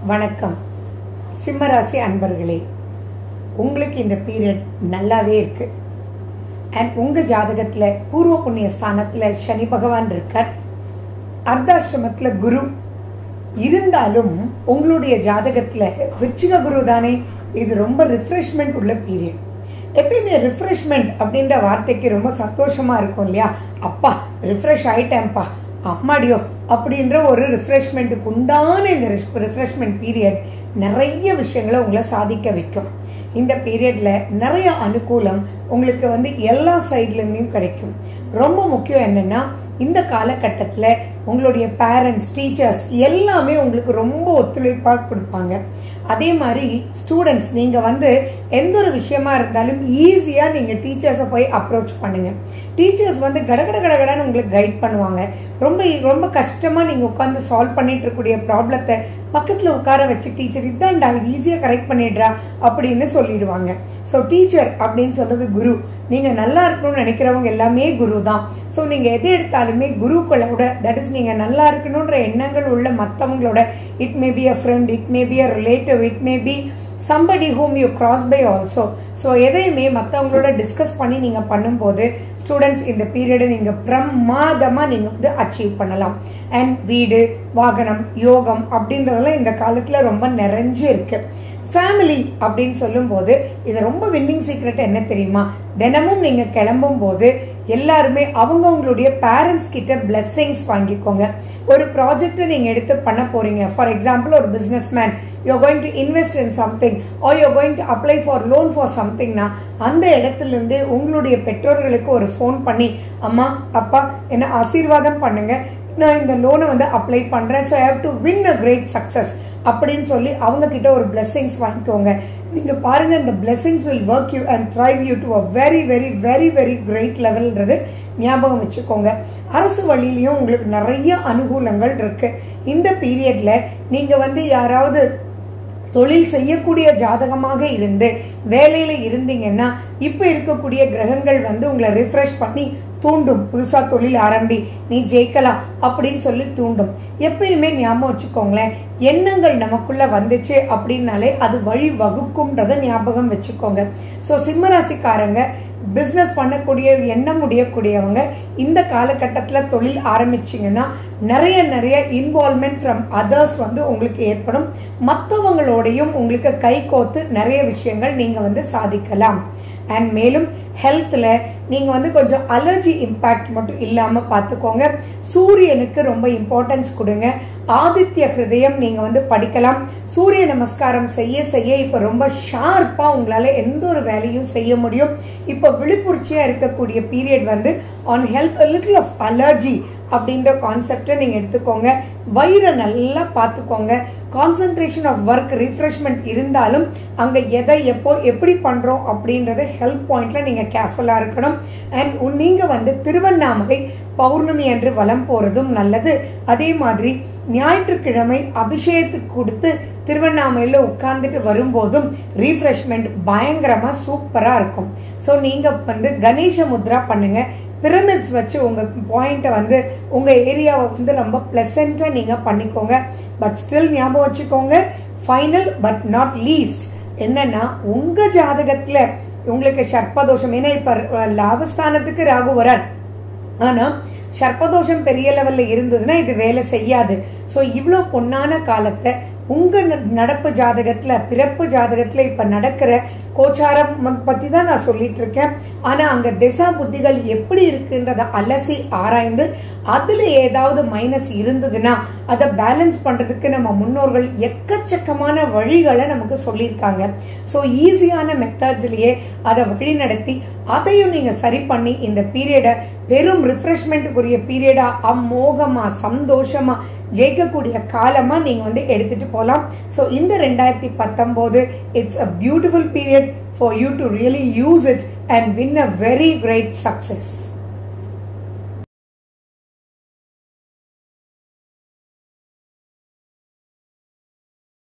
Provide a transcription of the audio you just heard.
வணக்கம் சிம்மராசி அன்பர்களே, உங்களுக்கு இந்த பீரியட் நல்லாவே இருக்கு. அண்ட் உங்க ஜாதகத்துல பூர்வ புண்ணிய ஸ்தானத்துல சனி பகவான் இருக்கார், அர்த்தாஷ்டமத்துல குரு இருந்தாலும் உங்களுடைய ஜாதகத்துல விருச்சிக குரு தானே. இது ரொம்ப ரிஃப்ரெஷ்மெண்ட் உள்ள பீரியட். எப்பயுமே ரிஃப்ரெஷ்மெண்ட் அப்படின்ற வார்த்தைக்கு ரொம்ப சந்தோஷமா இருக்கும் இல்லையா? அப்பா ரிஃப்ரெஷ் ஆயிட்டேன்ப்பா, அம்மாடியோ அப்படின்ற ஒரு ரிஃப்ரெஷ்மெண்ட்டுக்கு உண்டான இந்த ரிஃப்ரெஷ்மெண்ட் பீரியட் நிறைய விஷயங்களை உங்களை சாதிக்க வைக்கும். இந்த பீரியட்ல நிறைய அனுகூலம் உங்களுக்கு எல்லா சைட்லேருந்தும் கிடைக்கும். ரொம்ப முக்கியம் என்னன்னா, இந்த காலகட்டத்தில் உங்களுடைய பேரண்ட்ஸ், டீச்சர்ஸ் எல்லாமே உங்களுக்கு ரொம்ப ஒத்துழைப்பாக கொடுப்பாங்க. அதே மாதிரி ஸ்டூடெண்ட்ஸ், நீங்கள் எந்த ஒரு விஷயமா இருந்தாலும் ஈஸியாக நீங்கள் டீச்சர்ஸை போய் அப்ரோச் பண்ணுங்க. டீச்சர்ஸ் கடகடன்னு உங்களுக்கு கைட் பண்ணுவாங்க. ரொம்ப ரொம்ப கஷ்டமாக நீங்கள் உட்காந்து சால்வ் பண்ணிட்டு இருக்கக்கூடிய ப்ராப்ளத்தை பக்கத்தில் உட்கார வச்சு டீச்சர் இதான்டா இது ஈஸியாக கரெக்ட் பண்ணிடுறா அப்படின்னு சொல்லிடுவாங்க. ஸோ டீச்சர் அப்படின்னு சொல்றது குரு. நீங்கள் நல்லா இருக்கணும்னு நினைக்கிறவங்க எல்லாமே குரு தான். ஸோ நீங்கள் எது எடுத்தாலுமே குருக்களோட, தட் இஸ் நீங்கள் நல்லா இருக்கணுன்ற எண்ணங்கள் உள்ள மற்றவங்களோட, it may be a friend, it may be a relative, it may be somebody whom you cross by also. So எதையுமே மற்றவங்களோட டிஸ்கஸ் பண்ணி நீங்கள் பண்ணும்போது ஸ்டூடெண்ட்ஸ் இந்த பீரியடை நீங்கள் பிரமாதமாக நீங்கள் அச்சீவ் பண்ணலாம். அண்ட் வீடு, வாகனம், யோகம் அப்படின்றதெல்லாம் இந்த காலத்தில் ரொம்ப நிறைஞ்சு இருக்கு. ஃபேமிலி அப்படின்னு சொல்லும் போது இது ரொம்ப வின்னிங் சீக்ரெட் என்ன தெரியுமா? தினமும் நீங்க கிளம்பும் போது எல்லாருமே அவங்களுடைய பேரண்ட்ஸ் கிட்ட பிளெஸிங்ஸ் வாங்கிக்கோங்க. ஒரு ப்ராஜெக்டை நீங்க எடுத்து பண்ண போறீங்க. ஃபார் எக்ஸாம்பிள், ஒரு business man, you're going to invest in something or you're going to apply for loan for something னா, அந்த இடத்துல இருந்து உங்களுடைய பெற்றோர்களுக்கு ஒரு ஃபோன் பண்ணி, அம்மா அப்பா என்ன ஆசீர்வாதம் பண்ணுங்க, நான் இந்த லோனை அப்ளை பண்றேன், so I have to win a great success அப்படின்னு சொல்லி அவங்க கிட்ட ஒரு பிளெஸிங்ஸ் வாங்கிக்கோங்க. நீங்க பாருங்க, இந்த blessings will work you and thrive you to a very very very very great levelன்றது ஞாபகம் வச்சுக்கோங்க. அரசு வழியிலையும் உங்களுக்கு நிறைய அனுகூலங்கள் இருக்கு. இந்த பீரியட்ல நீங்க யாராவது தொழில் செய்யக்கூடிய ஜாதகமாக இருந்து வேலையில இருந்தீங்கன்னா, இப்ப இருக்கக்கூடிய கிரகங்கள் உங்களை ரிஃப்ரெஷ் பண்ணி தூண்டும். புதுசா தொழில் ஆரம்பி, நீ ஜெயிக்கலாம் அப்படின்னு சொல்லி தூண்டும். எப்பயுமே ஞாபகம் வச்சுக்கோங்களேன், எண்ணங்கள் நமக்குள்ள வந்துச்சு அப்படின்னாலே அது வழி வகுக்கும்ன்றத ஞாபகம் வச்சுக்கோங்க. ஸோ சிம்மராசிக்காரங்க, பிஸ்னஸ் பண்ணக்கூடிய எண்ணம் முடியக்கூடியவங்க இந்த காலகட்டத்தில் தொழில் ஆரம்பிச்சிங்கன்னா நிறைய நிறைய இன்வால்மெண்ட் ஃப்ரம் அதர்ஸ் உங்களுக்கு ஏற்படும். மற்றவங்களோடையும் உங்களுக்கு கை கோத்து நிறைய விஷயங்கள் நீங்க சாதிக்கலாம். அண்ட் மேலும் ஹெல்த்ல நீங்க கொஞ்சம் அலர்ஜி இம்பாக்ட் மட்டும் இல்லாம பார்த்துக்கோங்க. சூரியனுக்கு ரொம்ப இம்பார்ட்டன்ஸ் கொடுங்க. ஆதித்ய ஹிருதயம் நீங்க படிக்கலாம். சூரிய நமஸ்காரம் செய்ய செய்ய இப்ப ரொம்ப ஷார்ப்பா உங்களால எந்த ஒரு வேலையும் செய்ய முடியும். இப்ப விழிப்புணர்ச்சியா இருக்கக்கூடிய period on health little of allergy அப்படின்ற கான்செப்டை நீங்க எடுத்துக்கோங்க. வயிறை நல்லா பார்த்துக்கோங்க. கான்சென்ட்ரேஷன் ஆஃப் ஒர்க், ரிஃப்ரெஷ்மெண்ட் இருந்தாலும் அங்க எதை எப்போ எப்படி பண்றோம் அப்படின்றத ஹெல்த் பாயிண்ட்ல நீங்க கேர்ஃபுல்லா இருக்கணும். அண்ட் நீங்க திருவண்ணாமலை பௌர்ணமி அன்று வலம் போறதும் நல்லது. அதே மாதிரி ஞாயிற்றுக்கிழமை அபிஷேகத்துக்கு கொடுத்து திருவண்ணாமலையில உட்கார்ந்துட்டு வரும்போதும் ரீஃப்ரெஷ்மெண்ட் பயங்கரமா சூப்பரா இருக்கும். ஸோ நீங்க கணேச முத்ரா பண்ணுங்க. பிரமிட்ஸ் வச்சு உங்க பாயிண்ட்டை உங்க ஏரியாவை ரொம்ப பிளசண்டா நீங்க பண்ணிக்கோங்க. பட் ஸ்டில் ஞாபகம் வச்சுக்கோங்க, ஃபைனல் பட் நாட் லீஸ்ட் என்னன்னா, உங்க ஜாதகத்துல உங்களுக்கு சர்ப்பதோஷம், ஏன்னா இப்ப லாபஸ்தானத்துக்கு ராகு வரார், ஆனா சர்ப்பதோஷம் பெரிய லெவல்ல இருந்ததுன்னா இது வேலை செய்யாது. ஸோ இவ்வளோ பொன்னான காலத்தை உங்க நடப்பு ஜாதகத்துல, பிறப்பு ஜாதகத்துல இப்ப நடக்கிற கோச்சாரம் பத்தி தான் நான் சொல்லிட்டு இருக்கேன். ஆனா அங்க திசா புத்திகள் எப்படி இருக்குன்றத அலசி ஆராய்ந்து அதுல ஏதாவது மைனஸ் இருந்ததுன்னா அதை பேலன்ஸ் பண்றதுக்கு நம்ம முன்னோர்கள் எக்கச்சக்கமான வழிகளை நமக்கு சொல்லியிருக்காங்க. ஸோ ஈஸியான மெத்தட்ஸ்லயே அதை வழி நடத்தி அதையும் நீங்க சரி பண்ணி இந்த பீரியடை வெறும் ரிஃப்ரெஷ்மெண்ட்டுக்குரிய பீரியடா அமோகமா சந்தோஷமா ஜெயிக்கக்கூடிய காலமா நீங்க எடுத்துட்டு போலாம். ஸோ இந்த 2019 it's a beautiful period for you to really use it and win a very great success.